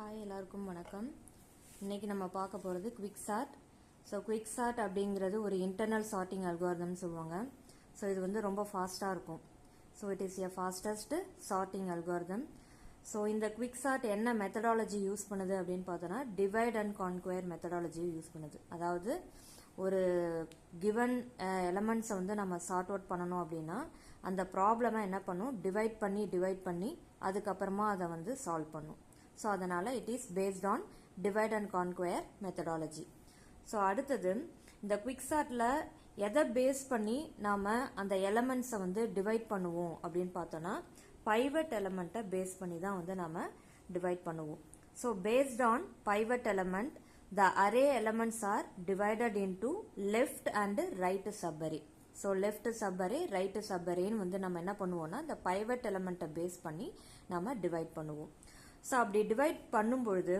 Hi எல்லாருக்கும் வணக்கம். இன்னைக்கு நம்ம பார்க்க போகிறது quick sort. So quick sort அப்படிங்கிறது ஒரு இன்டர்னல் சார்ட்டிங் அல்காரிதம்னு சொல்லுவாங்க. ஸோ இது வந்து ரொம்ப ஃபாஸ்ட்டாக இருக்கும். So it is a fastest sorting algorithm. So இந்த குவிக் சார்ட் என்ன மெத்தடாலஜி யூஸ் பண்ணுது அப்படின்னு பார்த்தோன்னா divide and conquer methodology use பண்ணுது. அதாவது ஒரு கிவன் எலமெண்ட்ஸை வந்து நம்ம சார்ட் அவுட் பண்ணணும் அப்படின்னா அந்த ப்ராப்ளமை என்ன பண்ணும், டிவைட் பண்ணி அதுக்கப்புறமா அதை வந்து சால்வ் பண்ணும். ஸோ அதனால் it is based on divide and conquer methodology. So அடுத்தது இந்த குவிக் சார்ட்டில் எதை பேஸ் பண்ணி நாம் அந்த எலமெண்ட்ஸை வந்து டிவைட் பண்ணுவோம் அப்படின்னு பார்த்தோன்னா பைவட் எலமெண்ட்டை பேஸ் பண்ணி தான் வந்து நாம் டிவைட் பண்ணுவோம். So based on pivot element the array elements are divided into left and right subarray. So left subarray, right subarray வந்து நம்ம என்ன பண்ணுவோம்னா இந்த pivot element பேஸ் பண்ணி நம்ம டிவைட் பண்ணுவோம். ஸோ அப்படி டிவைட் பண்ணும்பொழுது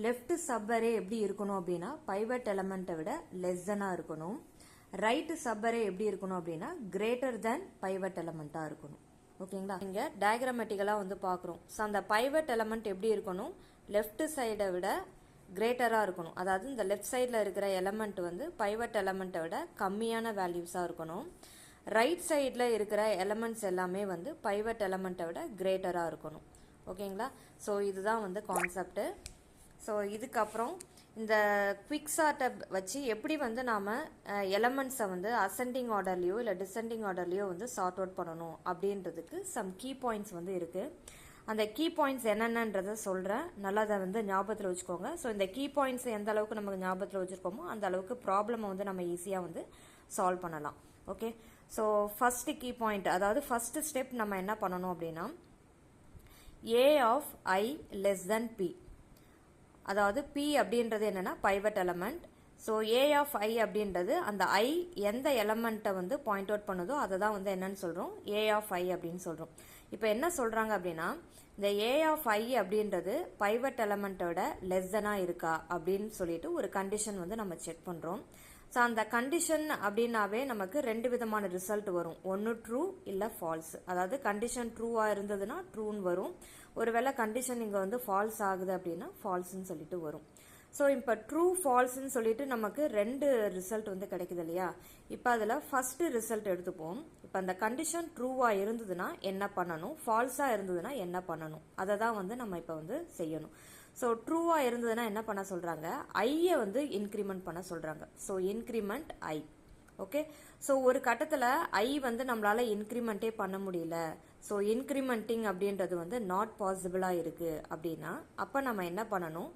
லெஃப்ட் சப்பரே எப்படி இருக்கணும் அப்படின்னா பைவட் எலமெண்ட்டை விட லெஸ் தெனாக இருக்கணும். ரைட் சப்பரே எப்படி இருக்கணும் அப்படின்னா கிரேட்டர் தென் பைவட் எலமெண்ட்டாக இருக்கணும். ஓகேங்களா? இங்கே டயக்ராமேட்டிக்கலாக வந்து பார்க்குறோம். ஸோ அந்த பைவட் எலமெண்ட் எப்படி இருக்கணும், லெஃப்ட் சைடை விட கிரேட்டராக இருக்கணும். அதாவது இந்த லெஃப்ட் சைடில் இருக்கிற எலமெண்ட் வந்து பைவட் எலமெண்ட்டை விட கம்மியான வேல்யூஸாக இருக்கணும். ரைட் சைடில் இருக்கிற எலமெண்ட்ஸ் எல்லாமே வந்து பைவட் எலமெண்ட்டை விட கிரேட்டராக இருக்கணும். ஓகேங்களா? ஸோ இதுதான் வந்து கான்செப்டு. ஸோ இதுக்கப்புறம் இந்த குவிக் சார்ட்டை வச்சு எப்படி வந்து நாம் எலமெண்ட்ஸை வந்து அசெண்டிங் ஆர்டர்லையோ இல்லை டிசெண்டிங் ஆர்டர்லையோ வந்து சார்ட் அவுட் பண்ணணும் அப்படின்றதுக்கு சம் கீ பாயிண்ட்ஸ் வந்து இருக்குது. அந்த கீ பாயிண்ட்ஸ் என்னென்னன்றதை சொல்கிறேன், நல்லா அதை வந்து ஞாபகத்தில் வச்சுக்கோங்க. ஸோ இந்த கீ பாயிண்ட்ஸ் எந்த அளவுக்கு நமக்கு ஞாபகத்தில் வச்சுருக்கோமோ அந்த அளவுக்கு ப்ராப்ளமை வந்து நம்ம ஈஸியாக வந்து சால்வ் பண்ணலாம். Okay, so first key point, அதாவது ஃபஸ்ட்டு ஸ்டெப் நம்ம என்ன பண்ணணும் அப்படின்னா a of I less than p. அதாவது p அப்படின்றது என்னன்னா pivot element. So a of I அப்படின்றது அந்த I எந்த எலமெண்ட்டை வந்து பாயிண்ட் அவுட் பண்ணுதோ அதை தான் வந்து என்னன்னு சொல்கிறோம், a of I அப்படின்னு சொல்கிறோம். இப்போ என்ன சொல்கிறாங்க அப்படின்னா இந்த a of I அப்படின்றது பைவட் எலமெண்ட்டோட லெஸ் தெனாக இருக்கா அப்படின்னு சொல்லிட்டு ஒரு கண்டிஷன் வந்து நம்ம செக் பண்ணுறோம். ஸோ அந்த கண்டிஷன் அப்படின்னாவே நமக்கு ரெண்டு விதமான ரிசல்ட் வரும். ஒன்று ட்ரூ இல்லை ஃபால்ஸ். அதாவது கண்டிஷன் ட்ரூவாக இருந்ததுன்னா ட்ரூன்னு வரும். ஒருவேளை கண்டிஷன் இங்கே வந்து ஃபால்ஸ் ஆகுது அப்படின்னா ஃபால்ஸ்ன்னு சொல்லிட்டு வரும். ஸோ இப்போ ட்ரூ ஃபால்ஸ்ன்னு சொல்லிட்டு நமக்கு ரெண்டு ரிசல்ட் வந்து கிடைக்குது இல்லையா? இப்போ அதில் ஃபர்ஸ்ட் ரிசல்ட் எடுத்துப்போம். இப்போ அந்த கண்டிஷன் ட்ரூவாக இருந்ததுன்னா என்ன பண்ணணும், ஃபால்ஸாக இருந்ததுன்னா என்ன பண்ணணும், அதை தான் வந்து நம்ம இப்போ வந்து செய்யணும். ஸோ ட்ரூவாக இருந்ததுன்னா என்ன பண்ண சொல்கிறாங்க, ஐயை வந்து இன்க்ரிமெண்ட் பண்ண சொல்கிறாங்க. ஸோ இன்க்ரிமெண்ட் ஐ. ஓகே, ஸோ ஒரு கட்டத்தில் ஐ வந்து நம்மளால் இன்க்ரிமெண்ட்டே பண்ண முடியல, ஸோ இன்க்ரிமெண்டிங் அப்படின்றது வந்து நாட் பாசிபிளாக இருக்குது அப்படின்னா அப்போ நம்ம என்ன பண்ணணும்,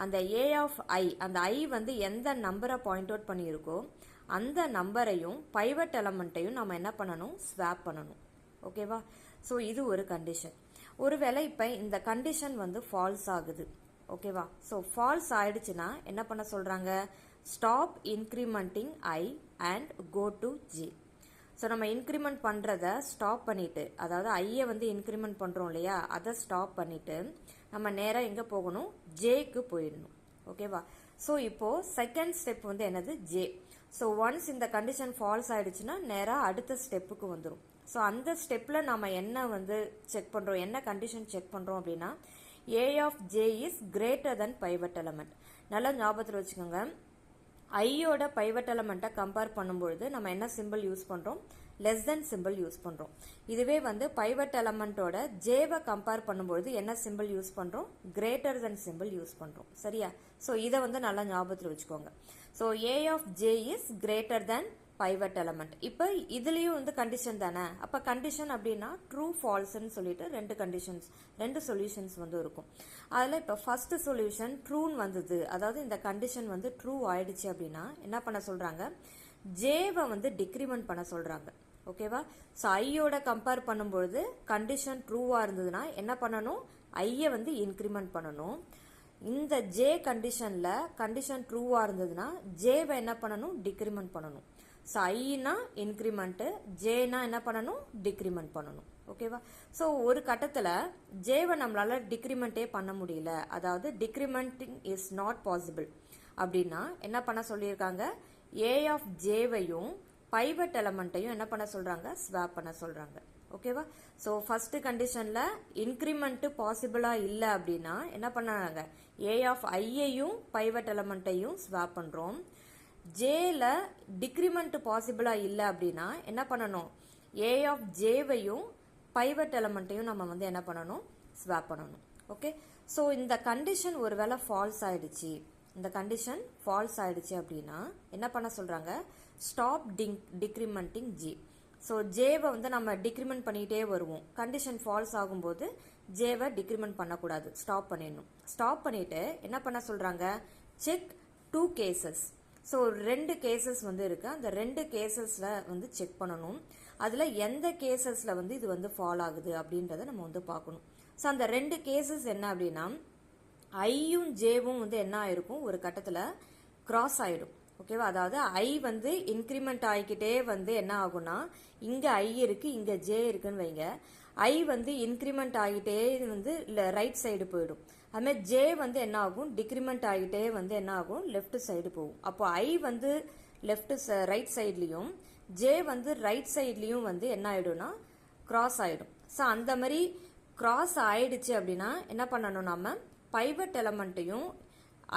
அந்த ஏ ஆஃப் ஐ, அந்த ஐ வந்து எந்த நம்பரை பாயிண்ட் அவுட் பண்ணியிருக்கோ அந்த நம்பரையும் பைவட் எலமெண்ட்டையும் நம்ம என்ன பண்ணணும், ஸ்வாப் பண்ணணும். ஓகேவா? ஸோ இது ஒரு கண்டிஷன். ஒருவேளை இப்போ இந்த கண்டிஷன் வந்து ஃபால்ஸ் ஆகுது. ஓகேவா? ஸோ ஃபால்ஸ் ஆயிடுச்சுன்னா என்ன பண்ண சொல்கிறாங்க, stop incrementing I and go to J. So நம்ம இன்க்ரிமெண்ட் பண்ணுறத ஸ்டாப் பண்ணிவிட்டு, அதாவது ஐயை வந்து இன்க்ரிமெண்ட் பண்ணுறோம் இல்லையா, அதை ஸ்டாப் பண்ணிவிட்டு நம்ம நேராக எங்கே போகணும், ஜேக்கு போயிடணும். ஓகேவா? ஸோ இப்போது செகண்ட் ஸ்டெப் வந்து என்னது, ஜே. ஸோ ஒன்ஸ் இந்த கண்டிஷன் ஃபால்ஸ் ஆயிடுச்சுன்னா நேராக அடுத்த ஸ்டெப்புக்கு வந்துடும். ஸோ அந்த ஸ்டெப்பில் நம்ம என்ன வந்து செக் பண்ணுறோம், என்ன கண்டிஷன் செக் பண்ணுறோம் அப்படின்னா A of J is greater than pivot element. நல்லா ஞாபகத்தில் வச்சுக்கோங்க, ஐயோட பைவட் எலமெண்ட்டை கம்பேர் பண்ணும்பொழுது நம்ம என்ன சிம்பிள் யூஸ் பண்ணுறோம், லெஸ் தென் சிம்பிள் யூஸ் பண்ணுறோம். இதுவே வந்து பைவட் எலமெண்ட்டோட ஜேவை கம்பேர் பண்ணும்பொழுது என்ன சிம்பிள் யூஸ் பண்ணுறோம், கிரேட்டர் தென் சிம்பிள் யூஸ் பண்ணுறோம். சரியா? ஸோ இதை வந்து நல்லா ஞாபகத்தில் வச்சுக்கோங்க. So A of J is greater than pivot element. இப்போ இதுலேயும் வந்து கண்டிஷன் தானே, அப்போ கண்டிஷன் அப்படின்னா ட்ரூ ஃபால்ஸ்ன்னு சொல்லிட்டு ரெண்டு சொல்யூஷன்ஸ் வந்து இருக்கும். அதில் இப்போ ஃபர்ஸ்ட் சொல்யூஷன் ட்ரூன்னு வந்தது, அதாவது இந்த கண்டிஷன் வந்து ட்ரூ ஆயிடுச்சு அப்படின்னா என்ன பண்ண சொல்கிறாங்க, ஜேவை வந்து டிக்ரிமெண்ட் பண்ண சொல்கிறாங்க. ஓகேவா? ஸோ ஐயோட கம்பேர் பண்ணும்பொழுது கண்டிஷன் ட்ரூவாக இருந்ததுன்னா என்ன பண்ணணும், ஐயை வந்து இன்க்ரிமெண்ட் பண்ணணும். இந்த ஜே கண்டிஷனில் கண்டிஷன் ட்ரூவாக இருந்ததுன்னா ஜேவை என்ன பண்ணணும், டிக்ரிமெண்ட் பண்ணணும். ஸோ ஐனா இன்க்ரிமெண்ட்டு, ஜேனா என்ன பண்ணணும், டிக்ரிமெண்ட் பண்ணணும். ஓகேவா? ஸோ ஒரு கட்டத்தில் ஜேவை நம்மளால் டிக்ரிமெண்ட்டே பண்ண முடியல, அதாவது டிக்ரிமெண்டிங் இஸ் நாட் பாசிபிள் அப்படின்னா என்ன பண்ண சொல்லியிருக்காங்க, ஏ ஆஃப் ஜேவையும் பைவட் எலமெண்ட்டையும் என்ன பண்ண சொல்கிறாங்க, ஸ்வாப் பண்ண சொல்கிறாங்க. ஓகேவா? ஸோ ஃபர்ஸ்ட் கண்டிஷனில் இன்க்ரிமெண்ட்டு பாசிபிளாக இல்லை அப்படின்னா என்ன பண்ணாங்க, ஏ ஆஃப் ஐயையும் பைவட் எலமெண்ட்டையும் ஸ்வாப் பண்ணுறோம். ஜேல டிக்ரிமெண்ட் பாசிபிளாக இல்லை அப்படின்னா என்ன பண்ணணும், ஏ ஆஃப் ஜேவையும் பைவட் எலமெண்ட்டையும் நம்ம வந்து என்ன பண்ணணும், ஸ்வாப் பண்ணணும். ஓகே, ஸோ இந்த கண்டிஷன் ஒருவேளை ஃபால்ஸ் ஆயிடுச்சு, இந்த கண்டிஷன் ஃபால்ஸ் ஆயிடுச்சு அப்படின்னா என்ன பண்ண சொல்கிறாங்க, ஸ்டாப் டிக்ரிமெண்டிங் ஜே. ஸோ ஜேவை வந்து நம்ம டிக்ரிமெண்ட் பண்ணிகிட்டே வருவோம். கண்டிஷன் ஃபால்ஸ் ஆகும்போது ஜேவை டிக்ரிமெண்ட் பண்ணக்கூடாது, ஸ்டாப் பண்ணிடணும். ஸ்டாப் பண்ணிவிட்டு என்ன பண்ண சொல்கிறாங்க, செக் 2 கேசஸ். ஸோ 2 கேசஸ் வந்து இருக்குது, அந்த 2 கேசஸில் வந்து செக் பண்ணணும். அதில் எந்த கேசஸில் வந்து இது வந்து ஃபால் ஆகுது அப்படின்றத நம்ம வந்து பார்க்கணும். ஸோ அந்த 2 கேசஸ் என்ன அப்படின்னா, ஐயும் ஜேவும் வந்து என்ன ஆயிருக்கும், ஒரு கட்டத்தில் கிராஸ் ஆகிடும். ஓகேவா? அதாவது ஐ வந்து இன்க்ரிமெண்ட் ஆகிக்கிட்டே வந்து என்ன ஆகும்னா, இங்கே ஐ இருக்குது இங்கே ஜே இருக்குன்னு வைங்க, ஐ வந்து இன்க்ரிமெண்ட் ஆகிட்டே வந்து இல்லை ரைட் சைடு போயிடும். அதுமாதிரி ஜே வந்து என்ன ஆகும், டிக்ரிமெண்ட் ஆகிட்டே வந்து என்ன ஆகும், லெஃப்ட் சைடு போகும். அப்போ ஐ வந்து லெஃப்ட் ரைட் சைட்லேயும் ஜே வந்து ரைட் சைட்லேயும் வந்து என்ன ஆகிடும்னா கிராஸ் ஆகிடும். ஸோ அந்த மாதிரி கிராஸ் ஆயிடுச்சு அப்படின்னா என்ன பண்ணணும், நம்ம பைவட் எலமெண்ட்டையும்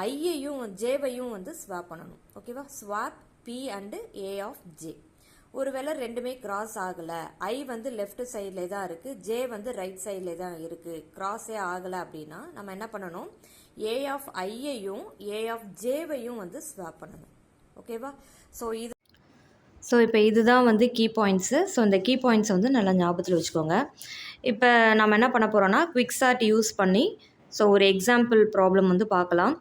ஐயையும் ஜேவையும் வந்து ஸ்வாப் பண்ணணும். ஓகேவா? Swap P and A of J. ஒருவேளை ரெண்டுமே கிராஸ் ஆகலை, ஐ வந்து லெஃப்ட் சைட்லே தான் இருக்குது, ஜே வந்து ரைட் சைட்லே தான் இருக்குது, கிராஸே ஆகலை அப்படின்னா நம்ம என்ன பண்ணணும், ஏ ஆஃப் ஐயையும் ஏ ஆஃப் ஜேவையும் வந்து ஸ்வாப் பண்ணணும். ஓகேவா? ஸோ இப்போ இதுதான் வந்து கீ பாயிண்ட்ஸு. ஸோ இந்த கீ பாயிண்ட்ஸ் வந்து நல்லா ஞாபகத்தில் வச்சுக்கோங்க. இப்போ நம்ம என்ன பண்ண போகிறோன்னா, குவிக் சார்ட் யூஸ் பண்ணி ஸோ ஒரு எக்ஸாம்பிள் ப்ராப்ளம் வந்து பார்க்கலாம்.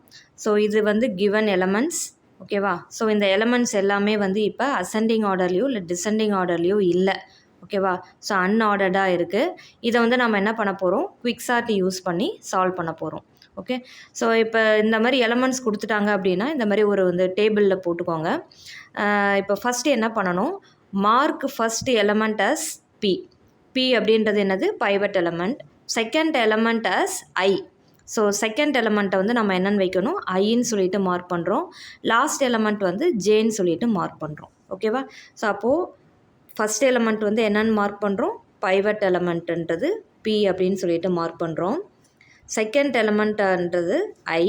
ஸோ இது வந்து கிவன் எலமெண்ட்ஸ். ஓகேவா? ஸோ இந்த எலமெண்ட்ஸ் எல்லாமே வந்து இப்போ அசெண்டிங் ஆர்டர்லையோ இல்லை டிசெண்டிங் ஆர்டர்லையோ இல்லை. ஓகேவா? ஸோ அன்ஆர்டர்டாக இருக்குது. இதை வந்து நம்ம என்ன பண்ண போகிறோம், குவிக் சார்ட் யூஸ் பண்ணி சால்வ் பண்ண போகிறோம். ஓகே, ஸோ இப்போ இந்த மாதிரி எலமெண்ட்ஸ் கொடுத்துட்டாங்க அப்படின்னா இந்த மாதிரி ஒரு வந்து டேபிளில் போட்டுக்கோங்க. இப்போ ஃபஸ்ட்டு என்ன பண்ணணும், mark first element as P. P அப்படின்றது என்னது, pivot element. Second element as I. So second எலமெண்ட்டை வந்து நம்ம என்னென்னு வைக்கணும், ஐன்னு சொல்லிட்டு மார்க் பண்ணுறோம். லாஸ்ட் எலமெண்ட் வந்து ஜேன்னு சொல்லிட்டு மார்க் பண்ணுறோம். ஓகேவா? ஸோ அப்போது ஃபஸ்ட் எலமெண்ட் வந்து என்னென்னு மார்க் பண்ணுறோம், பைவட் எலமெண்ட்டுன்றது பி அப்படின்னு சொல்லிட்டு மார்க் பண்ணுறோம். செகண்ட் எலமெண்ட்ன்றது ஐ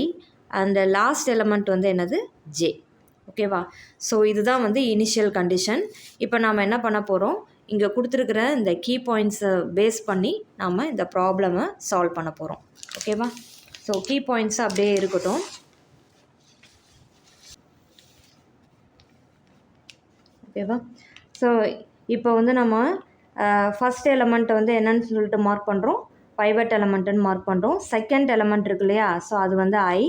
அண்ட் லாஸ்ட் எலமெண்ட் வந்து என்னது, ஜே. ஓகேவா? ஸோ இதுதான் வந்து இனிஷியல் கண்டிஷன். இப்போ நாம் என்ன பண்ண போகிறோம், இங்கே கொடுத்துருக்கிற இந்த கீ பாயிண்ட்ஸை பேஸ் பண்ணி நாம் இந்த ப்ராப்ளமை சால்வ் பண்ண போகிறோம். ஓகேவா? ஸோ கீ பாயிண்ட்ஸ் அப்படியே இருக்கட்டும். ஓகேவா? ஸோ இப்போ வந்து நம்ம ஃபஸ்ட் எலமெண்ட்டை வந்து என்னன்னு சொல்லிட்டு மார்க் பண்ணுறோம், பைவட் எலமெண்ட்டுன்னு மார்க் பண்ணுறோம். செகண்ட் எலமெண்ட் இருக்கு இல்லையா, ஸோ அது வந்து ஐ.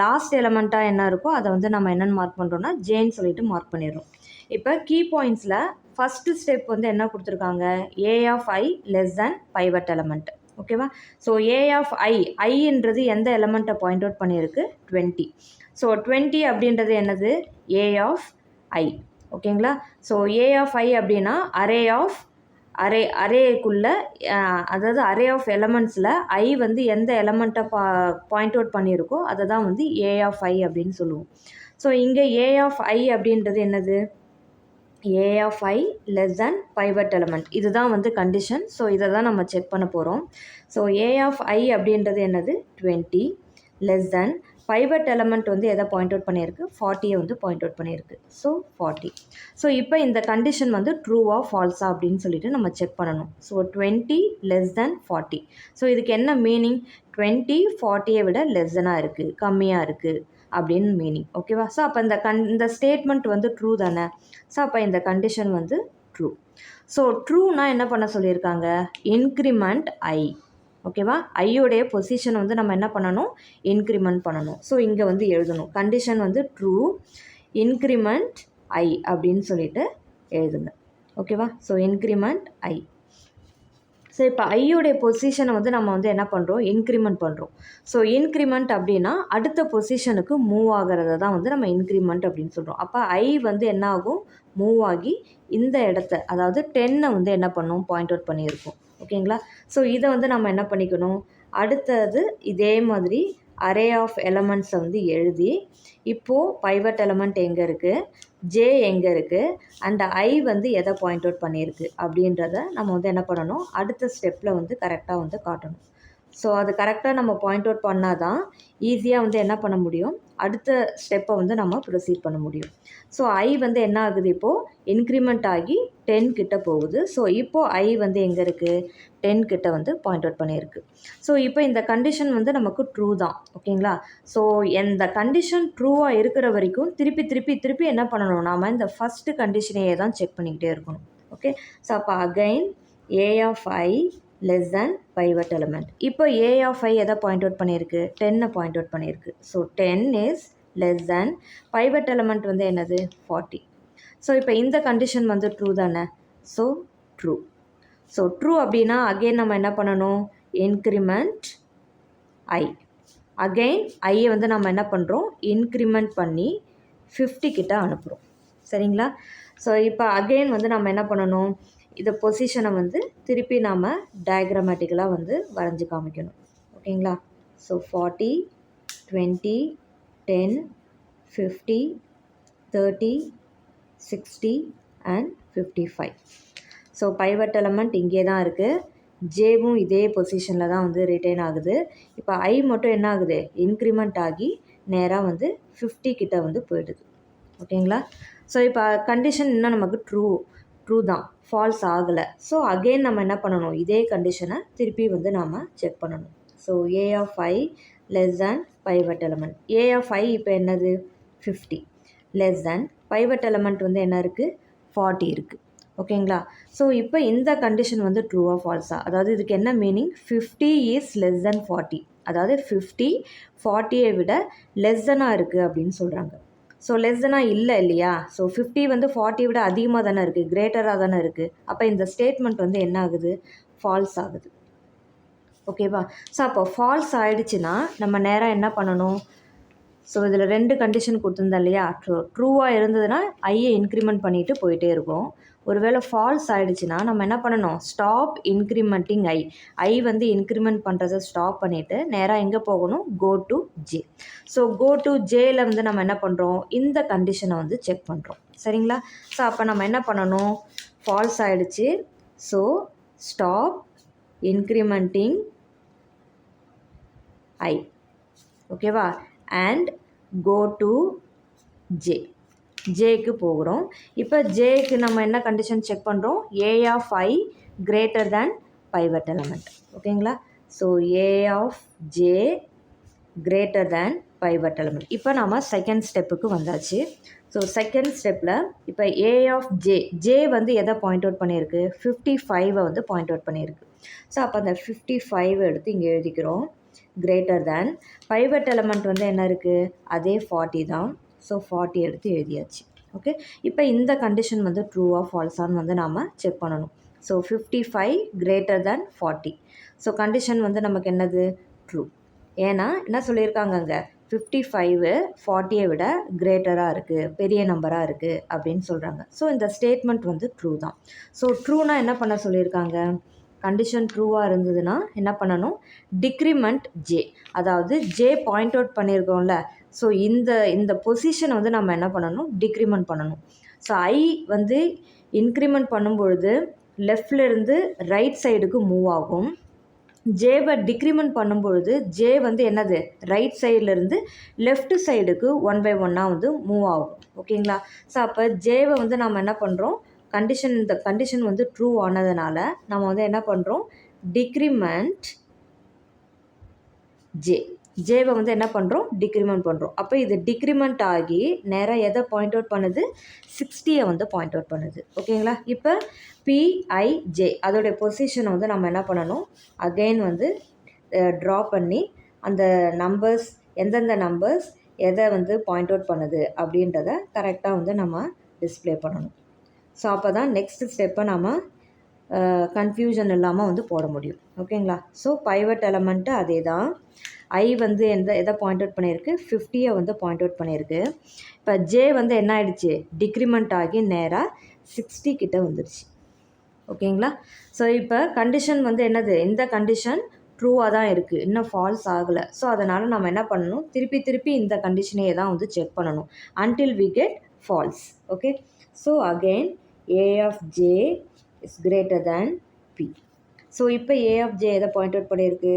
லாஸ்ட் எலமெண்ட்டாக என்ன இருக்கோ அதை வந்து நம்ம என்னென்னு மார்க் பண்ணுறோன்னா ஜேன்னு சொல்லிட்டு மார்க் பண்ணிடுறோம். இப்போ கீ பாயிண்ட்ஸில் ஃபஸ்ட்டு ஸ்டெப் வந்து என்ன கொடுத்துருக்காங்க, A of I less than pivot element. ஓகேவா? ஸோ ஏ ஆஃப் ஐன்றது எந்த எலமெண்ட்டை பாயிண்ட் அவுட் பண்ணியிருக்கு, 20. ஸோ 20 அப்படின்றது என்னது, ஏ ஆஃப் ஐ. ஓகேங்களா? ஸோ ஏ ஆஃப் ஐ அப்படின்னா அரேக்குள்ளே அதாவது அரே ஆஃப் எலமெண்ட்ஸில் ஐ வந்து எந்த எலமெண்ட்டை பாயிண்ட் அவுட் பண்ணியிருக்கோ அதை தான் வந்து ஏ ஆஃப் ஐ அப்படின்னு சொல்லுவோம். ஸோ இங்கே ஏ ஆஃப் ஐ அப்படின்றது என்னது, A of I less than pivot element. இதுதான் வந்து கண்டிஷன். ஸோ இதை தான் நம்ம செக் பண்ண போகிறோம். ஸோ ஏ ஆஃப் ஐ அப்படின்றது என்னது, 20 லெஸ் தேன் பைவட் எலமெண்ட் வந்து எதை பாயிண்ட் அவுட் பண்ணியிருக்கு, 40 வந்து பாயிண்ட் அவுட் பண்ணியிருக்கு. ஸோ 40. ஸோ இப்போ இந்த கண்டிஷன் வந்து ட்ரூவா ஃபால்ஸா அப்படின்னு சொல்லிட்டு நம்ம செக் பண்ணணும். So 20 less than 40. ஸோ இதுக்கு என்ன மீனிங், 20 40யை விட லெஸ் தேனாக இருக்குது, கம்மியாக இருக்குது அப்படின்னு மீனிங். ஓகேவா? ஸோ அப்போ இந்த ஸ்டேட்மெண்ட் வந்து ட்ரூ தானே. ஸோ அப்போ இந்த கண்டிஷன் வந்து ட்ரூ. ஸோ ட்ரூனா என்ன பண்ண சொல்லியிருக்காங்க, இன்க்ரிமெண்ட் ஐ. ஓகேவா? ஐயோடைய பொசிஷன் வந்து நம்ம என்ன பண்ணணும், இன்க்ரிமெண்ட் பண்ணணும். ஸோ இங்கே வந்து எழுதணும், கண்டிஷன் வந்து ட்ரூ, இன்க்ரிமெண்ட் ஐ அப்படின்னு சொல்லிட்டு எழுதுங்க. ஓகேவா? ஸோ இன்க்ரிமெண்ட் ஐ. ஸோ இப்போ ஐயோடைய பொசிஷனை வந்து நம்ம வந்து என்ன பண்ணுறோம், இன்க்ரிமெண்ட் பண்ணுறோம். ஸோ இன்க்ரிமெண்ட் அப்படின்னா அடுத்த பொசிஷனுக்கு மூவ் ஆகிறத தான் வந்து நம்ம இன்க்ரிமெண்ட் அப்படின்னு சொல்கிறோம். அப்போ ஐ வந்து என்ன ஆகும், மூவ் ஆகி இந்த இடத்த அதாவது 10 வந்து என்ன பண்ணும், பாயிண்ட் அவுட் பண்ணியிருக்கோம். ஓகேங்களா? ஸோ இதை வந்து நம்ம என்ன பண்ணிக்கணும், அடுத்தது இதே மாதிரி அரே ஆஃப் எலமெண்ட்ஸை வந்து எழுதி இப்போது பைவட் எலமெண்ட் எங்கே இருக்குது, ஜே எங்கே இருக்குது, அண்ட் ஐ வந்து எதை பாயிண்ட் அவுட் பண்ணியிருக்கு அப்படின்றத நம்ம வந்து என்ன பண்ணணும், அடுத்த ஸ்டெப்பில் வந்து கரெக்டாக வந்து காட்டணும். ஸோ அது கரெக்டாக நம்ம பாயிண்ட் அவுட் பண்ணால் தான் ஈஸியாக வந்து என்ன பண்ண முடியும், அடுத்த ஸ்டெப்பை வந்து நம்ம ப்ரொசீட் பண்ண முடியும். ஸோ ஐ வந்து என்ன ஆகுது, இப்போது இன்க்ரிமெண்ட் ஆகி 10 கிட்ட போகுது. ஸோ இப்போது ஐ வந்து எங்கே இருக்குது, 10 கிட்ட வந்து பாயிண்ட் அவுட் பண்ணியிருக்கு. ஸோ இப்போ இந்த கண்டிஷன் வந்து நமக்கு ட்ரூ தான். ஓகேங்களா. ஸோ இந்த கண்டிஷன் ட்ரூவாக இருக்கிற வரைக்கும் திருப்பி திருப்பி திருப்பி என்ன பண்ணணும், நாம் இந்த ஃபஸ்ட்டு கண்டிஷனையே தான் செக் பண்ணிக்கிட்டே இருக்கணும். ஓகே. ஸோ அப்போ again A of I less than pivot element. இப்போ ஏ ஆஃப் ஐ எதை பாயிண்ட் அவுட் பண்ணியிருக்கு, 10 பாயிண்ட் அவுட் பண்ணியிருக்கு. So 10 is less than pivot element வந்து என்னது, 40. ஸோ இப்போ இந்த கண்டிஷன் வந்து ட்ரூ தானே. So true. ஸோ ட்ரூ அப்படின்னா அகெயின் நம்ம என்ன பண்ணணும், இன்க்ரிமெண்ட் ஐ. அகெயின் ஐயை வந்து நம்ம என்ன பண்ணுறோம், இன்க்ரிமெண்ட் பண்ணி 50 கிட்ட அனுப்புகிறோம். சரிங்களா. ஸோ இப்போ அகெயின் வந்து நம்ம என்ன பண்ணணும், இந்த பொசிஷனை வந்து திருப்பி நாம் டயக்ராமேட்டிக்கலாக வந்து வரைஞ்சி காமிக்கணும். ஓகேங்களா. So 40, 20, 10, 50, 30, 60 and 55. So pivot element இங்கே தான் இருக்குது, ஜேவும் இதே பொசிஷனில் தான் வந்து ரிட்டைன் ஆகுது. இப்போ ஐ மட்டும் என்ன ஆகுது, இன்க்ரிமெண்ட் ஆகி நேராக வந்து 50 கிட்ட வந்து போயிடுது. ஓகேங்களா. ஸோ இப்போ கண்டிஷன் இன்னும் நமக்கு ட்ரூ தான், ஃபால்ஸ் ஆகலை. ஸோ அகெயின் நம்ம என்ன பண்ணணும், இதே கண்டிஷனை திருப்பி வந்து நாம் செக் பண்ணணும். So A of I less than pivot element. A of I இப்போ என்னது, 50 லெஸ் தேன் பைவட் எலமெண்ட் வந்து என்ன இருக்குது, 40 இருக்குது. ஓகேங்களா. ஸோ இப்போ இந்த கண்டிஷன் வந்து ட்ரூவா ஃபால்ஸா, அதாவது இதுக்கு என்ன மீனிங், 50 இஸ் லெஸ் தேன் 40, அதாவது 50 40ஐ விட லெஸ் தெனாக இருக்குது அப்படின்னு சொல்கிறாங்க. ஸோ லெஸ் தெனாக இல்லை இல்லையா. ஸோ 50 வந்து 40 விட அதிகமாக தானே இருக்குது, கிரேட்டராக தானே இருக்குது. அப்போ இந்த ஸ்டேட்மெண்ட் வந்து என்ன ஆகுது, ஃபால்ஸ் ஆகுது. ஓகேவா. ஸோ அப்போ ஃபால்ஸ் ஆகிடுச்சுன்னா நம்ம நேராக என்ன பண்ணணும், ஸோ இதில் 2 கண்டிஷன் கொடுத்துருந்தேன் இல்லையா. ட்ரூவாக இருந்ததுன்னா ஐயை இன்க்ரிமெண்ட் பண்ணிவிட்டு போயிட்டே இருக்கும். ஒருவேளை ஃபால்ஸ் ஆகிடுச்சுன்னா நம்ம என்ன பண்ணணும், ஸ்டாப் இன்க்ரிமெண்டிங் ஐ வந்து இன்க்ரிமெண்ட் பண்ணுறதை ஸ்டாப் பண்ணிவிட்டு நேராக எங்கே போகணும், go to J. So go to ஜேயில் வந்து நம்ம என்ன பண்ணுறோம், இந்த கண்டிஷனை வந்து செக் பண்ணுறோம். சரிங்களா. ஸோ அப்போ நம்ம என்ன பண்ணணும், ஃபால்ஸ் ஆகிடுச்சு, ஸோ ஸ்டாப் இன்க்ரிமெண்டிங் ஐ. ஓகேவா. And go to J. ஜேக்கு போகிறோம். இப்போ ஜேக்கு நம்ம என்ன கண்டிஷன் செக் பண்ணுறோம், A of I greater than pivot element. ஓகேங்களா. So A of J greater than pivot element. இப்போ நம்ம செகண்ட் ஸ்டெப்புக்கு வந்தாச்சு. ஸோ செகண்ட் ஸ்டெப்பில் இப்போ ஏ ஆஃப் ஜே வந்து எதை பாயிண்ட் அவுட் பண்ணியிருக்கு, 55 வந்து பாயிண்ட் அவுட் பண்ணியிருக்கு. ஸோ அப்போ அந்த 55 எடுத்து இங்கே எழுதிக்கிறோம், கிரேட்டர் தேன் பைவட் எலமெண்ட் வந்து என்ன இருக்குது, அதே 40 தான். ஸோ 40 எடுத்து எழுதியாச்சு. ஓகே. இப்போ இந்த கண்டிஷன் வந்து ட்ரூவா ஃபால்ஸான்னு வந்து நாம் செக் பண்ணணும். So 55 greater than 40. So condition வந்து நமக்கு என்னது, ட்ரூ. ஏன்னா என்ன சொல்லியிருக்காங்க அங்கே, 55 40ஐ விட கிரேட்டராக இருக்குது, பெரிய நம்பராக இருக்குது அப்படின்னு சொல்கிறாங்க. ஸோ இந்த ஸ்டேட்மெண்ட் வந்து ட்ரூ தான். ஸோ ட்ரூனா என்ன பண்ண சொல்லியிருக்காங்க, கண்டிஷன் ட்ரூவாக இருந்ததுன்னா என்ன பண்ணணும், டிக்ரிமெண்ட் ஜே, அதாவது ஜே பாயிண்ட் அவுட் பண்ணியிருக்கோம்ல. ஸோ இந்த பொசிஷனை வந்து நம்ம என்ன பண்ணணும், டிக்ரிமெண்ட் பண்ணணும். ஸோ ஐ வந்து இன்க்ரிமெண்ட் பண்ணும்பொழுது லெஃப்ட்லேருந்து ரைட் சைடுக்கு மூவ் ஆகும். ஜேவை டிக்ரிமெண்ட் பண்ணும்பொழுது ஜே வந்து என்னது, ரைட் சைட்லேருந்து லெஃப்ட் சைடுக்கு 1 by 1 வந்து மூவ் ஆகும். ஓகேங்களா. ஸோ அப்போ ஜேவை வந்து நம்ம என்ன பண்ணுறோம், இந்த கண்டிஷன் வந்து ட்ரூ ஆனதுனால நம்ம வந்து என்ன பண்ணுறோம், டிக்ரிமெண்ட் ஜேவை வந்து என்ன பண்ணுறோம், டிக்ரிமெண்ட் பண்ணுறோம். அப்போ இது டிக்ரிமெண்ட் ஆகி நேராக எதை பாயிண்ட் அவுட் பண்ணுது, 60ஐ வந்து பாயிண்ட் அவுட் பண்ணுது. ஓகேங்களா. இப்போ பிஐஜே அதோடைய பொசிஷனை வந்து நம்ம என்ன பண்ணணும், அகெயின் வந்து ட்ரா பண்ணி அந்த நம்பர்ஸ், எந்தெந்த நம்பர்ஸ் எதை வந்து பாயிண்ட் அவுட் பண்ணுது அப்படின்றத கரெக்டாக வந்து நம்ம டிஸ்பிளே பண்ணணும். ஸோ அப்போ தான் நெக்ஸ்ட் ஸ்டெப்பை நம்ம கன்ஃபியூஷன் இல்லாமல் வந்து போட முடியும். ஓகேங்களா. ஸோ பைவட் எலமெண்ட்டு அதே தான். ஐ வந்து எதை பாயிண்ட் அவுட் பண்ணியிருக்கு, 50ஐ வந்து பாயிண்ட் அவுட் பண்ணியிருக்கு. இப்போ ஜே வந்து என்ன ஆகிடுச்சு, டிக்ரிமெண்ட் ஆகி நேராக 60 கிட்ட வந்துடுச்சு. ஓகேங்களா. ஸோ இப்போ கண்டிஷன் வந்து என்னது, இந்த கண்டிஷன் ட்ரூவாக தான் இருக்குது, இன்னும் ஃபால்ஸ் ஆகலை. ஸோ அதனால் நம்ம என்ன பண்ணணும், திருப்பி இந்த கண்டிஷனையே தான் வந்து செக் பண்ணணும் until we get false. Okay, so again a of j is greater than p. So இப்போ a of j எதை பாயிண்ட் அவுட் பண்ணியிருக்கு,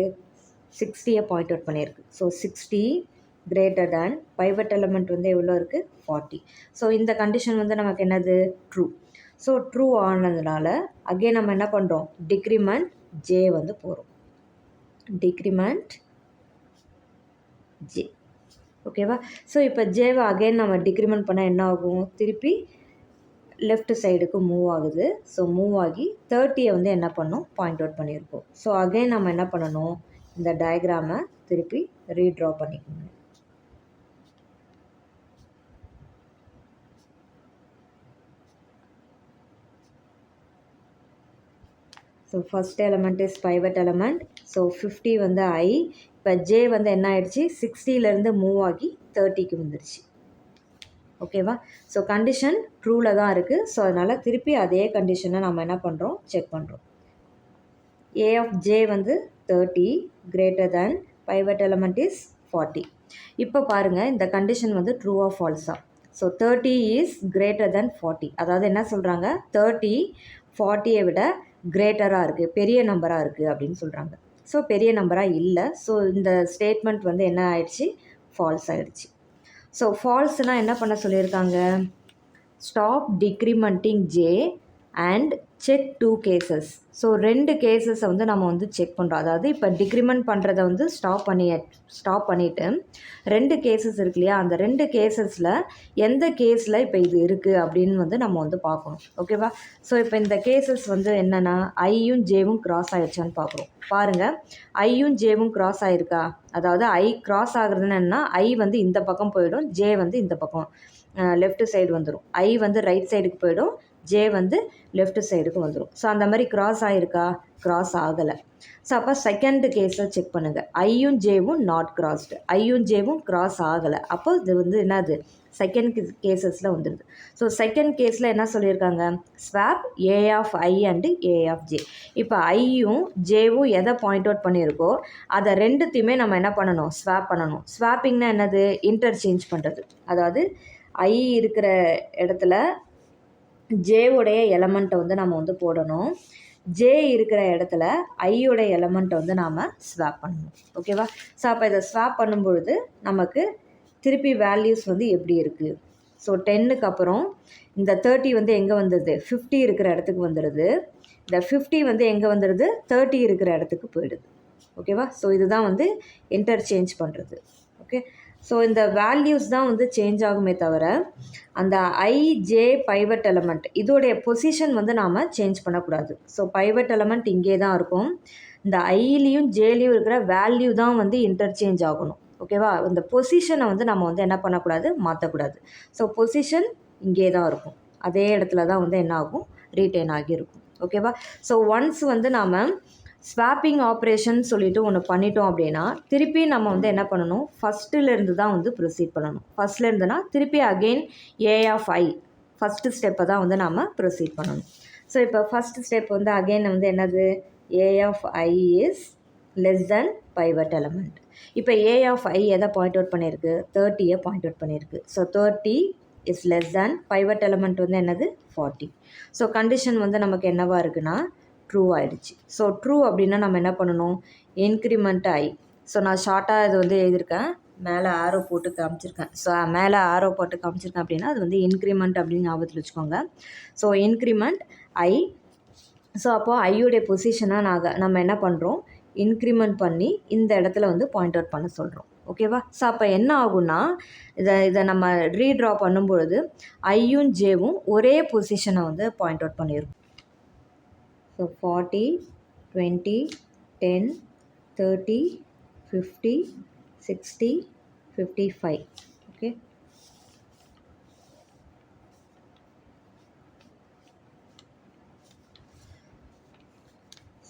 60 பாயிண்ட் அவுட் பண்ணியிருக்கு. So 60 greater than pivot element வந்து எவ்வளோ இருக்குது, 40. ஸோ இந்த கண்டிஷன் வந்து நமக்கு என்னது, ட்ரூ. ஸோ ட்ரூ ஆனதுனால அகெயின் நம்ம என்ன பண்ணுறோம், டிக்ரிமெண்ட் ஜே வந்து போகிறோம், டிக்ரிமெண்ட் ஜே. ஓகேவா, ஸோ இப்போ ஜேவை அகெயின் நம்ம டிக்ரிமெண்ட் பண்ணால் என்ன ஆகும், திருப்பி லெஃப்ட் சைடுக்கு மூவ் ஆகுது. ஸோ மூவ் ஆகி 30 வந்து என்ன பண்ணணும், பாயிண்ட் அவுட் பண்ணியிருக்கோம். ஸோ அகெயின் நம்ம என்ன பண்ணணும், இந்த டயக்ராமை திருப்பி ரீட்ரா பண்ணிக்கணும். So first element is pivot element. So 50 வந்து ஐ. இப்போ ஜே வந்து என்ன ஆயிடுச்சு, 60லேருந்து மூவ் ஆகி 30க்கு வந்துடுச்சு. ஓகேவா, ஸோ கண்டிஷன் ட்ரூவில் தான் இருக்குது. ஸோ அதனால் திருப்பி அதே கண்டிஷனை நம்ம என்ன பண்ணுறோம், செக் பண்ணுறோம். ஏ ஆஃப் ஜே வந்து 30 greater than pivot element is 40. இப்போ பாருங்கள் இந்த கண்டிஷன் வந்து ட்ரூவா ஃபால்ஸா. So 30 is greater than 40. அதாவது என்ன சொல்கிறாங்க, 30 40யை விட கிரேட்டராக இருக்குது, பெரிய நம்பராக இருக்குது அப்படின்னு சொல்கிறாங்க. ஸோ பெரிய நம்பராக இல்லை. ஸோ இந்த ஸ்டேட்மெண்ட் வந்து என்ன ஆயிடுச்சு, ஃபால்ஸ் ஆகிடுச்சு. ஸோ ஃபால்ஸ்னால் என்ன பண்ண சொல்லியிருக்காங்க, stop decrementing J and check 2 cases. So 2 கேசஸை வந்து நம்ம வந்து செக் பண்ணுறோம். அதாவது இப்போ டிக்ரிமெண்ட் பண்ணுறத வந்து ஸ்டாப் பண்ணிவிட்டு 2 கேசஸ் இருக்கு இல்லையா, அந்த 2 கேசஸில் எந்த கேஸில் இப்போ இது இருக்குது அப்படின்னு வந்து நம்ம வந்து பார்க்கணும். ஓகேவா, ஸோ இப்போ இந்த கேசஸ் வந்து என்னென்னா ஐயும் ஜேவும் கிராஸ் ஆகிடுச்சான்னு பார்க்குறோம். பாருங்கள், ஐயும் ஜேவும் கிராஸ் ஆகிருக்கா, அதாவது ஐ கிராஸ் ஆகுறதுன்னு என்னன்னா ஐ வந்து இந்த பக்கம் போயிடும், ஜே வந்து இந்த பக்கம் லெஃப்ட் சைடு வந்துடும். ஐ வந்து ரைட் சைடுக்கு போயிடும், ஜே வந்து லெஃப்ட் சைடுக்கு வந்துடும். ஸோ அந்த மாதிரி கிராஸ் ஆகிருக்கா, கிராஸ் ஆகலை. ஸோ அப்போ செகண்ட் கேஸை செக் பண்ணுங்கள், ஐயும் ஜேவும் நாட் கிராஸ்டு, ஐயும் ஜேவும் கிராஸ் ஆகலை. அப்போ இது வந்து என்னது, செகண்ட் கேசஸில் வந்துடுது. ஸோ செகண்ட் கேஸில் என்ன சொல்லியிருக்காங்க, swap A of I and A of J. இப்போ ஐயும் ஜேவும் எதை பாயிண்ட் அவுட் பண்ணியிருக்கோ அதை ரெண்டுத்தையுமே நம்ம என்ன பண்ணணும், ஸ்வாப் பண்ணணும். ஸ்வாப்பிங்னா என்னது, இன்டர்சேஞ்ச் பண்ணுறது. அதாவது ஐ இருக்கிற இடத்துல ஜேவுடைய எலமெண்ட்டை வந்து நம்ம வந்து போடணும், ஜே இருக்கிற இடத்துல ஐயோடைய எலமெண்ட்டை வந்து நாம் ஸ்வாப் பண்ணணும். ஓகேவா, ஸோ அப்போ இதை ஸ்வாப் பண்ணும்பொழுது நமக்கு திருப்பி வேல்யூஸ் வந்து எப்படி இருக்குது. ஸோ 10க்கு அப்புறம் இந்த 30 வந்து எங்கே வந்துடுது, 50 இருக்கிற இடத்துக்கு வந்துடுது. இந்த 50 வந்து எங்கே வந்துடுது, 30 இருக்கிற இடத்துக்கு போயிடுது. ஓகேவா, ஸோ இதுதான் வந்து இன்டர்சேஞ்ச் பண்ணுறது. ஓகே, ஸோ இந்த வேல்யூஸ் தான் வந்து சேஞ்ச் ஆகுமே தவிர அந்த ஐஜே பைவட் எலமெண்ட் இதோடைய பொசிஷன் வந்து நாம் சேஞ்ச் பண்ணக்கூடாது. ஸோ பைவட் எலமெண்ட் இங்கே தான் இருக்கும், இந்த ஐலேயும் ஜேலேயும் இருக்கிற வேல்யூ தான் வந்து இன்டர்சேஞ்ச் ஆகணும். ஓகேவா, இந்த பொசிஷனை வந்து நம்ம வந்து என்ன பண்ணக்கூடாது, மாற்றக்கூடாது. ஸோ பொசிஷன் இங்கே தான் இருக்கும், அதே இடத்துல தான் வந்து என்ன ஆகும், ரீட்டைன் ஆகியிருக்கும். ஓகேவா, ஸோ ஒன்ஸ் வந்து நாம் ஸ்வாப்பிங் ஆப்ரேஷன் சொல்லிட்டு ஒன்று பண்ணிட்டோம் அப்படின்னா திருப்பி நம்ம வந்து என்ன பண்ணணும், ஃபஸ்ட்டுலேருந்து தான் வந்து ப்ரொசீட் பண்ணணும். ஃபஸ்ட்லேருந்துனா திருப்பி again A of I first ஸ்டெப்பை தான் வந்து நம்ம ப்ரொசீட் பண்ணணும். ஸோ இப்போ ஃபஸ்ட்டு ஸ்டெப் வந்து அகெயின் வந்து என்னது, A of I is less than pivot element. இப்போ ஏ ஆஃப் ஐ எதை பாயிண்ட் அவுட் பண்ணியிருக்கு, 30யை பாயிண்ட் அவுட் பண்ணியிருக்கு. So 30 is less than pivot element வந்து என்னது, 40. ஸோ கண்டிஷன் வந்து நமக்கு என்னவா இருக்குன்னா ட்ரூ ஆகிடுச்சு. ஸோ ட்ரூ அப்படின்னா நம்ம என்ன பண்ணணும், இன்க்ரிமெண்ட் ஐ. ஸோ நான் ஷார்ட்டாக இது வந்து எழுதியிருக்கேன், மேலே ஆரோ போட்டு காமிச்சிருக்கேன். ஸோ மேலே ஆரோ போட்டு காமிச்சிருக்கேன் அப்படின்னா அது வந்து இன்க்ரிமெண்ட் அப்படின்னு ஞாபகத்தில் வச்சுக்கோங்க. ஸோ இன்க்ரிமெண்ட் ஐ. ஸோ அப்போது ஐயோடைய பொசிஷனாக நம்ம என்ன பண்ணுறோம், இன்க்ரிமெண்ட் பண்ணி இந்த இடத்துல வந்து பாயிண்ட் அவுட் பண்ண சொல்கிறோம். ஓகேவா, ஸோ அப்போ என்ன ஆகும்னா இதை நம்ம ரீட்ரா பண்ணும்பொழுது ஐயும் ஜேவும் ஒரே பொசிஷனை வந்து பாயிண்ட் அவுட் பண்ணியிருக்கோம். So 40, 20, 10, 30, 50, 60, 55. Okay,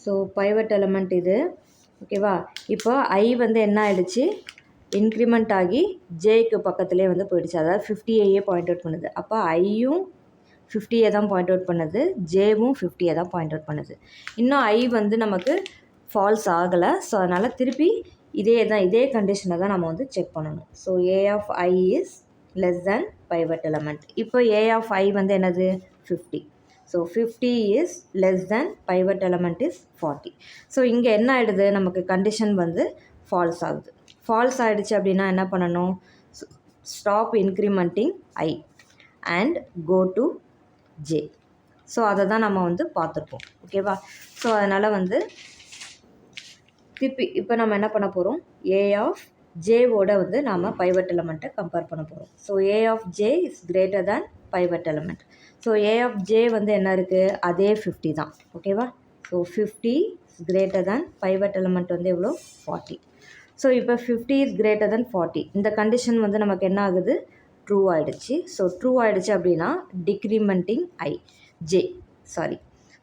so pivot element இது. ஓகேவா, இப்போ ஐ வந்து என்ன ஆகிடுச்சு, இன்க்ரிமெண்ட் ஆகி ஜேக்கு பக்கத்துலேயே வந்து போயிடுச்சு, அதாவது 50யே பாயிண்ட் அவுட் பண்ணுது. அப்போ ஐயும் 50யை தான் பாயிண்ட் அவுட் பண்ணுது, ஜேவும் 50யை தான் பாயிண்ட் அவுட் பண்ணுது. இன்னும் ஐ வந்து நமக்கு ஃபால்ஸ் ஆகலை. ஸோ அதனால் திருப்பி இதே கண்டிஷனை தான் நம்ம வந்து செக் பண்ணணும். So A of I is less than pivot element. இப்போ A of I வந்து என்னது 50. So 50 is less than pivot element is 40. So இங்கே என்ன ஆகிடுது, நமக்கு கண்டிஷன் வந்து ஃபால்ஸ் ஆகுது. ஃபால்ஸ் ஆகிடுச்சு அப்படின்னா என்ன பண்ணணும், stop incrementing I and go to J. So அதை தான் நம்ம வந்து பார்த்துருப்போம். ஓகேவா? ஸோ அதனால் வந்து திருப்பி இப்போ நம்ம என்ன பண்ண போகிறோம், A of Jவோட வந்து நாம் பைவட் எலமெண்ட்டை கம்பேர் பண்ண போகிறோம். So A of J is greater than pivot element. So A of J வந்து என்ன இருக்குது, அதே 50 தான். ஓகேவா? So 50 is greater than pivot element வந்து எவ்வளோ 40. ஸோ இப்போ 50 இஸ் கிரேட்டர் தேன் 40. இந்த கண்டிஷன் வந்து நமக்கு என்ன ஆகுது, ட்ரூ ஆகிடுச்சு. ஸோ ட்ரூ ஆகிடுச்சு அப்படின்னா டிக்ரிமெண்டிங்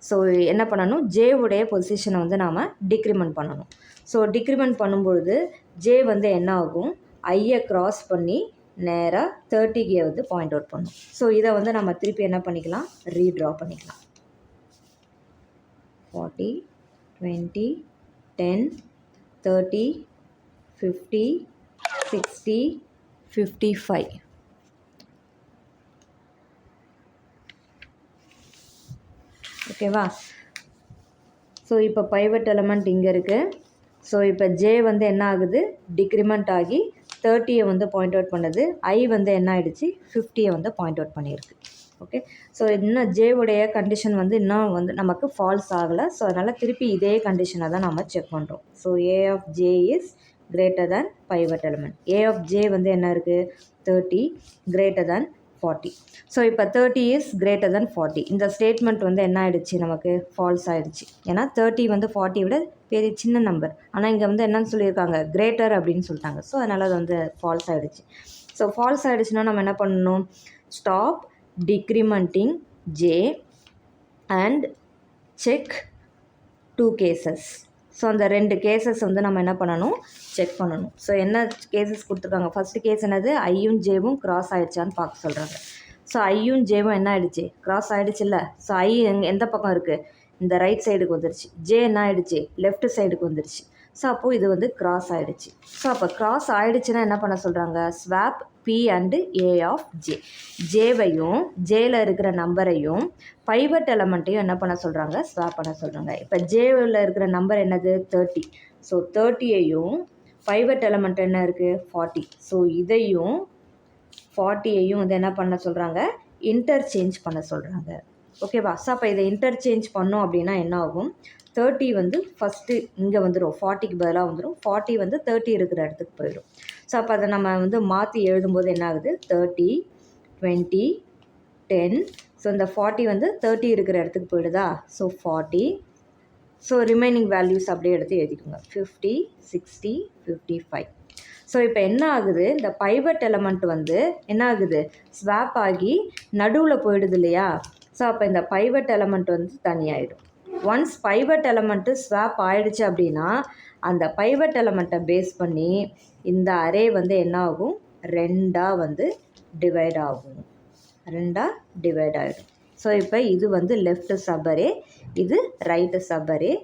ஸோ என்ன பண்ணணும், ஜேவுடைய பொசிஷனை வந்து நாம் டிக்ரிமெண்ட் பண்ணணும். ஸோ டிக்ரிமெண்ட் பண்ணும்பொழுது ஜே வந்து என்ன ஆகும், ஐயை க்ராஸ் பண்ணி நேராக 30க்கு வந்து பாயிண்ட் அவுட் பண்ணும். ஸோ இதை வந்து நம்ம திருப்பி என்ன பண்ணிக்கலாம், ரீட்ரா பண்ணிக்கலாம். 40, 20, 10, 30, 50, 60, 55. ஓகேவா? ஸோ இப்போ பைவட் எலமெண்ட் இங்கே இருக்குது. ஸோ இப்போ ஜே வந்து என்ன ஆகுது, டிக்ரிமெண்ட் ஆகி 30யை வந்து பாயிண்ட் அவுட் பண்ணுது. ஐ வந்து என்ன ஆகிடுச்சு, 50யை வந்து பாயிண்ட் அவுட் பண்ணியிருக்கு. ஓகே, ஸோ இன்னும் ஜேவுடைய கண்டிஷன் வந்து இன்னும் வந்து நமக்கு ஃபால்ஸ் ஆகலை. ஸோ அதனால் திருப்பி இதே கண்டிஷனை தான் நம்ம செக் பண்ணுறோம். So A of J is greater than pivot element. A of J வந்து என்ன இருக்குது, 30 கிரேட்டர் தேன் 40. ஸோ இப்போ 30 இஸ் கிரேட்டர் தேன் 40. இந்த ஸ்டேட்மெண்ட் வந்து என்ன ஆகிடுச்சு, நமக்கு ஃபால்ஸ் ஆகிடுச்சு. ஏன்னா 30 வந்து 40 விட பெரிய சின்ன நம்பர். ஆனால் இங்கே வந்து என்னன்னு சொல்லியிருக்காங்க, கிரேட்டர் அப்படின்னு சொல்லிட்டாங்க. ஸோ அதனால் அது வந்து ஃபால்ஸ் ஆகிடுச்சு. ஸோ ஃபால்ஸ் ஆகிடுச்சுன்னா நம்ம என்ன பண்ணணும், stop decrementing J and check 2 cases. So அந்த 2 கேசஸ் வந்து நம்ம என்ன பண்ணணும், செக் பண்ணணும். ஸோ என்ன கேசஸ் கொடுத்துருக்காங்க, ஃபஸ்ட்டு கேஸ் என்னது, ஐயும் ஜேவும் கிராஸ் ஆகிடுச்சான்னு பார்க்க சொல்கிறாங்க. ஸோ ஐயும் ஜேவும் என்ன ஆகிடுச்சு, கிராஸ் ஆகிடுச்சு இல்லை. ஸோ ஐ எந்த பக்கம் இருக்குது, இந்த ரைட் சைடுக்கு வந்துருச்சு. ஜே என்ன ஆகிடுச்சு, லெஃப்ட் சைடுக்கு வந்துருச்சு. ஸோ அப்போது இது வந்து கிராஸ் ஆகிடுச்சு. ஸோ அப்போ கிராஸ் ஆகிடுச்சுன்னா என்ன பண்ண சொல்கிறாங்க, ஸ்வாப் P அண்டு A of J. ஜேவையும் ஜேயில் இருக்கிற நம்பரையும் பைவட் எலமெண்ட்டையும் என்ன பண்ண சொல்கிறாங்க, ஸ்வாப் பண்ண சொல்கிறாங்க. இப்போ ஜேவில் இருக்கிற நம்பர் என்னது 30. ஸோ 30யையும் பைவட் எலமெண்ட் என்ன இருக்குது 40. ஸோ இதையும் 40யையும் வந்து என்ன பண்ண சொல்கிறாங்க, இன்டர்சேஞ்ச் பண்ண சொல்கிறாங்க. ஓகேவா? ஸோ அப்போ இதை இன்டர்சேஞ்ச் பண்ணோம் அப்படின்னா என்ன ஆகும், 30 வந்து ஃபஸ்ட்டு இங்கே வந்துடும், 40க்கு பதிலாக வந்துடும். 40 வந்து 30 இருக்கிற இடத்துக்கு போயிடும். ஸோ அப்போ அதை நம்ம வந்து மாற்றி எழுதும்போது என்ன ஆகுது, 30, 20, 10. ஸோ இந்த 40 வந்து 30 இருக்கிற இடத்துக்கு போயிடுதா. ஸோ 40. ஸோ ரிமைனிங் வேல்யூஸ் அப்படியே எடுத்து எழுதிக்கோங்க, 50, 60, 55. ஸோ இப்போ என்ன ஆகுது, இந்த பைவட் எலமெண்ட் வந்து என்ன ஆகுது, ஸ்வாப் ஆகி நடுவில் போயிடுது இல்லையா. ஸோ அப்போ இந்த பைவட் எலமெண்ட் வந்து தனியாகிடும். ஒன்ஸ் பைவட் எலமெண்ட்டு ஸ்வாப் ஆகிடுச்சு அப்படின்னா அந்த பைவட் எலமெண்ட்டை பேஸ் பண்ணி இந்த அரே வந்து என்ன ஆகும், ரெண்டாக வந்து டிவைட் ஆகும், டிவைட் ஆகிடும். ஸோ இப்போ இது வந்து லெஃப்ட் சப்பரே, இது ரைட்டு சப்பரே,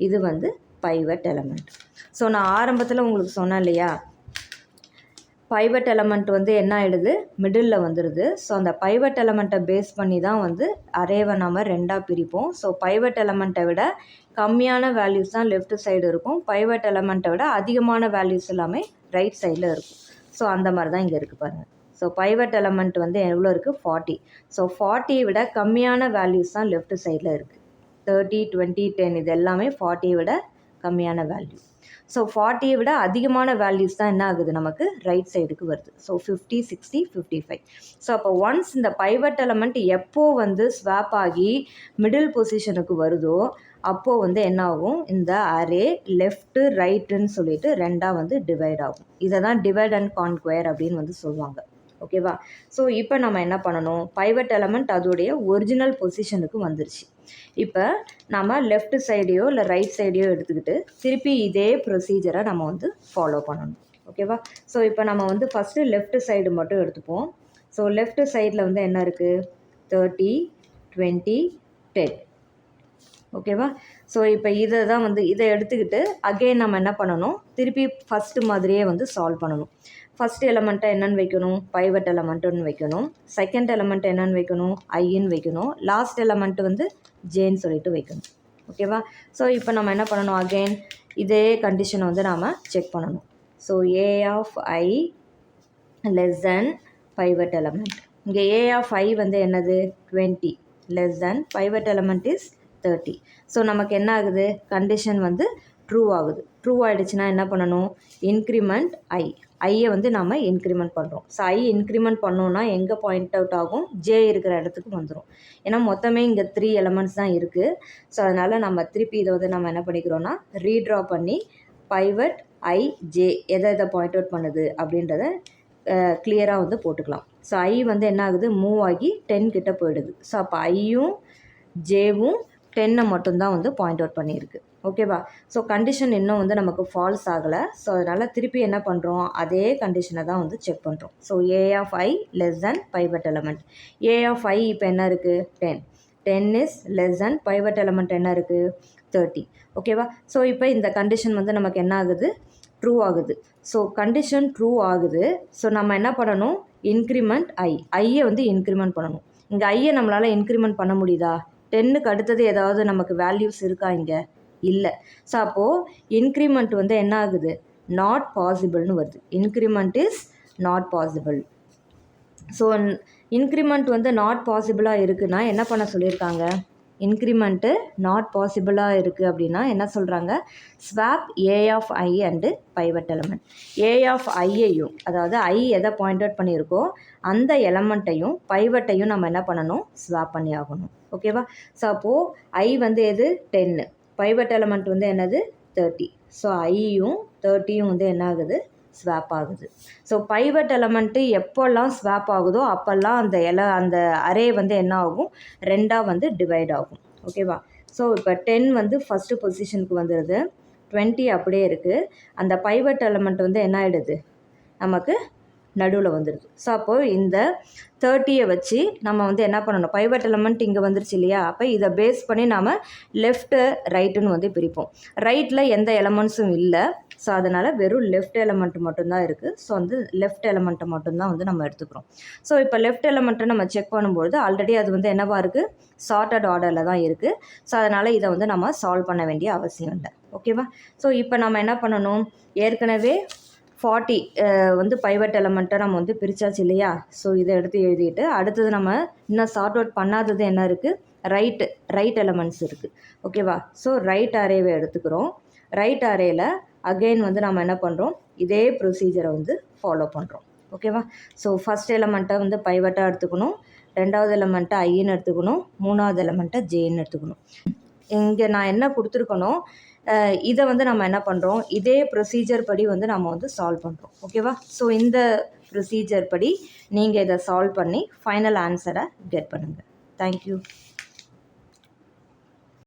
இது வந்து பைவட் எலமெண்ட். ஸோ நான் ஆரம்பத்தில் உங்களுக்கு சொன்னேன் இல்லையா, பைவட் எலமெண்ட் வந்து என்ன ஆகிடுது, மிடில் வந்துடுது. ஸோ அந்த பைவட் எலமெண்ட்டை பேஸ் பண்ணி தான் வந்து அரேவை நம்ம ரெண்டாக பிரிப்போம். ஸோ பைவட் எலமெண்ட்டை விட கம்மியான வேல்யூஸ் தான் லெஃப்ட் சைடு இருக்கும், பைவட் எலமெண்ட்டை விட அதிகமான வேல்யூஸ் எல்லாமே ரைட் சைடில் இருக்கும். ஸோ அந்த மாதிரி தான் இங்கே இருக்குது பாருங்கள். ஸோ பைவட் எலமெண்ட் வந்து எவ்வளோ இருக்குது, 40. ஸோ 40 விட கம்மியான வேல்யூஸ் தான் லெஃப்ட் சைடில் இருக்குது. 30, 20, 10 இது எல்லாமே 40 விட கம்மியான வேல்யூ. ஸோ 40யை விட அதிகமான வேல்யூஸ் தான் என்ன ஆகுது, நமக்கு ரைட் சைடுக்கு வருது. ஸோ 50, 60, 55. ஸோ அப்போ ஒன்ஸ் இந்த பைவட் எலமெண்ட் எப்போ வந்து ஸ்வாப் ஆகி மிடில் பொசிஷனுக்கு வருதோ அப்போது வந்து என்ன ஆகும், இந்த அரே லெஃப்ட்டு ரைட்டுன்னு சொல்லிட்டு ரெண்டாக வந்து டிவைட் ஆகும். இதை தான் டிவைட் அண்ட் கான்குயர் அப்படின்னு வந்து சொல்லுவாங்க. ஓகேவா? ஸோ இப்போ நம்ம என்ன பண்ணணும், பைவட் எலமெண்ட் அதோடைய ஒரிஜினல் பொசிஷனுக்கு வந்துருச்சு. இப்போ நம்ம லெஃப்ட் சைடையோ இல்லை ரைட் சைடையோ எடுத்துக்கிட்டு திருப்பி இதே ப்ரொசீஜரை நம்ம வந்து ஃபாலோ பண்ணணும். ஓகேவா? ஸோ இப்போ நம்ம வந்து ஃபஸ்ட்டு லெஃப்ட் சைடு மட்டும் எடுத்துப்போம். ஸோ லெஃப்ட் சைடில் வந்து என்ன இருக்குது, 30, 20, 10. ஓகேவா. ஸோ இப்போ இதை தான் வந்து இதை எடுத்துக்கிட்டு அகெயின் நம்ம என்ன பண்ணணும், திருப்பி ஃபஸ்ட்டு மாதிரியே வந்து சால்வ் பண்ணணும். ஃபஸ்ட் எலமெண்ட்டை என்னென்னு வைக்கணும், பைவட் எலமெண்ட்டுன்னு வைக்கணும். செகண்ட் எலமெண்ட் என்னென்னு வைக்கணும், ஐன்னு வைக்கணும். லாஸ்ட் எலமெண்ட்டு வந்து ஜேன்னு சொல்லிட்டு வைக்கணும். ஓகேவா. ஸோ இப்போ நம்ம என்ன பண்ணணும், அகெயின் இதே கண்டிஷனை வந்து நாம் செக் பண்ணணும். So A of I less than pivot element. இங்கே ஏ ஆஃப் ஐ வந்து என்னது 20 less than pivot element is 30. So நமக்கு என்ன ஆகுது, கண்டிஷன் வந்து ட்ரூ ஆகுது. ட்ரூ ஆகிடுச்சுன்னா என்ன பண்ணணும், இன்க்ரிமெண்ட் ஐயை வந்து நம்ம இன்க்ரிமெண்ட் பண்ணுறோம். ஸோ ஐ இன்க்ரிமெண்ட் பண்ணோன்னா எங்கே பாயிண்ட் அவுட் ஆகும், ஜே இருக்கிற இடத்துக்கு வந்துடும். ஏன்னா மொத்தமே இங்கே 3 எலமெண்ட்ஸ் தான் இருக்குது. ஸோ அதனால் நம்ம திருப்பி இதை வந்து நம்ம என்ன பண்ணிக்கிறோன்னா ரீட்ரா பண்ணி பைவட் ஐ ஜே எதை பாயிண்ட் அவுட் பண்ணுது அப்படின்றத கிளியராக வந்து போட்டுக்கலாம். ஸோ ஐ வந்து என்ன ஆகுது, மூவ் ஆகி 10 கிட்ட போயிடுது. ஸோ அப்போ ஐயும் ஜேவும் 10 மட்டும்தான் வந்து பாயிண்ட் அவுட் பண்ணியிருக்கு. ஓகேவா. ஸோ கண்டிஷன் இன்னும் வந்து நமக்கு ஃபால்ஸ் ஆகலை. ஸோ அதனால் திருப்பி என்ன பண்ணுறோம், அதே கண்டிஷனை தான் வந்து செக் பண்ணுறோம். So A of I less than pivot element. A of I இப்போ என்ன இருக்குது 10 is less than pivot element என்ன இருக்குது 30. ஓகேவா. ஸோ இப்போ இந்த கண்டிஷன் வந்து நமக்கு என்ன ஆகுது, ட்ரூ ஆகுது. ஸோ கண்டிஷன் ட்ரூ ஆகுது. ஸோ நம்ம என்ன பண்ணணும், இன்க்ரிமெண்ட் ஐயை வந்து இன்க்ரிமெண்ட் பண்ணணும். இங்கே ஐயை நம்மளால் இன்க்ரிமெண்ட் பண்ண முடியுதா, 10க்கு அடுத்தது ஏதாவது நமக்கு வேல்யூஸ் இருக்கா, இங்கே இல்லை. ஸோ அப்போது இன்க்ரிமெண்ட் வந்து என்ன ஆகுது, நாட் பாசிபிள்னு வருது. Increment is not possible. So increment வந்து நாட் பாசிபிளாக இருக்குன்னா என்ன பண்ண சொல்லியிருக்காங்க, இன்க்ரிமெண்ட்டு நாட் பாசிபிளாக இருக்குது அப்படின்னா என்ன சொல்கிறாங்க, swap A of I and pivot element. A of ஐயையும், அதாவது ஐ எதை பாயிண்ட் அவுட் பண்ணியிருக்கோ அந்த எலமெண்ட்டையும் பைவட்டையும் நம்ம என்ன பண்ணணும், ஸ்வாப் பண்ணி ஆகணும். ஓகேவா. ஸோ அப்போது ஐ வந்து எது 10, பைவட் எலமெண்ட் வந்து என்னது 30. ஸோ ஐயும் 30யும் வந்து என்ன ஆகுது, ஸ்வாப் ஆகுது. ஸோ பைவட் எலமெண்ட்டு எப்போல்லாம் ஸ்வாப் ஆகுதோ அப்போல்லாம் அந்த அரே வந்து என்ன ஆகும், ரெண்டாக வந்து டிவைட் ஆகும். ஓகேவா. ஸோ இப்போ 10 வந்து ஃபஸ்ட்டு பொசிஷனுக்கு வந்துடுது, 20 அப்படியே இருக்குது. அந்த பைவட் எலமெண்ட் வந்து என்ன ஆகிடுது, நமக்கு நடுவில் வந்துடுது. ஸோ அப்போது இந்த 30யை வச்சு நம்ம வந்து என்ன பண்ணணும், பைவட் எலமெண்ட் இங்கே வந்துருச்சு இல்லையா, அப்போ இதை பேஸ் பண்ணி நாம் லெஃப்ட்டு ரைட்டுன்னு வந்து பிரிப்போம். ரைட்டில் எந்த எலமெண்ட்ஸும் இல்லை. ஸோ அதனால் வெறும் லெஃப்ட் எலமெண்ட் மட்டும்தான் இருக்குது. ஸோ வந்து லெஃப்ட் எலமெண்ட்டை மட்டும்தான் வந்து நம்ம எடுத்துக்கிறோம். ஸோ இப்போ லெஃப்ட் எலமெண்ட்டை நம்ம செக் பண்ணும்போது ஆல்ரெடி அது வந்து என்னவாக இருக்குது, சார்ட்டட் ஆர்டரில் தான் இருக்குது. ஸோ அதனால் இதை வந்து நம்ம சால்வ் பண்ண வேண்டிய அவசியம் இல்லை. ஓகேவா. ஸோ இப்போ நம்ம என்ன பண்ணணும், ஏற்கனவே 40 வந்து பைவட் எலமெண்ட்டை நம்ம வந்து பிரித்தாச்சு இல்லையா. ஸோ இதை எடுத்து எழுதிட்டு அடுத்தது நம்ம இன்னும் சார்ட் அவுட் பண்ணாதது என்ன இருக்குது, ரைட் எலமெண்ட்ஸ் இருக்குது. ஓகேவா. ஸோ ரைட் அரேவை எடுத்துக்கிறோம். ரைட் அரேயில் அகெயின் வந்து நம்ம என்ன பண்ணுறோம், இதே ப்ரொசீஜரை வந்து ஃபாலோ பண்ணுறோம். ஓகேவா. ஸோ ஃபஸ்ட் எலமெண்ட்டை வந்து பைவட்டாக எடுத்துக்கணும், ரெண்டாவது எலமெண்ட்டை ஐன்னு எடுத்துக்கணும், மூணாவது எலமெண்ட்டை ஜேன்னு எடுத்துக்கணும். இங்கே நான் என்ன கொடுத்துருக்கணும், இதை வந்து நம்ம என்ன பண்ணுறோம், இதே ப்ரொசீஜர் படி வந்து நம்ம வந்து சால்வ் பண்ணுறோம். ஓகேவா. ஸோ இந்த ப்ரொசீஜர் படி நீங்கள் இதை சால்வ் பண்ணி ஃபைனல் ஆன்சரை கெட் பண்ணுங்கள். தேங்க்யூ.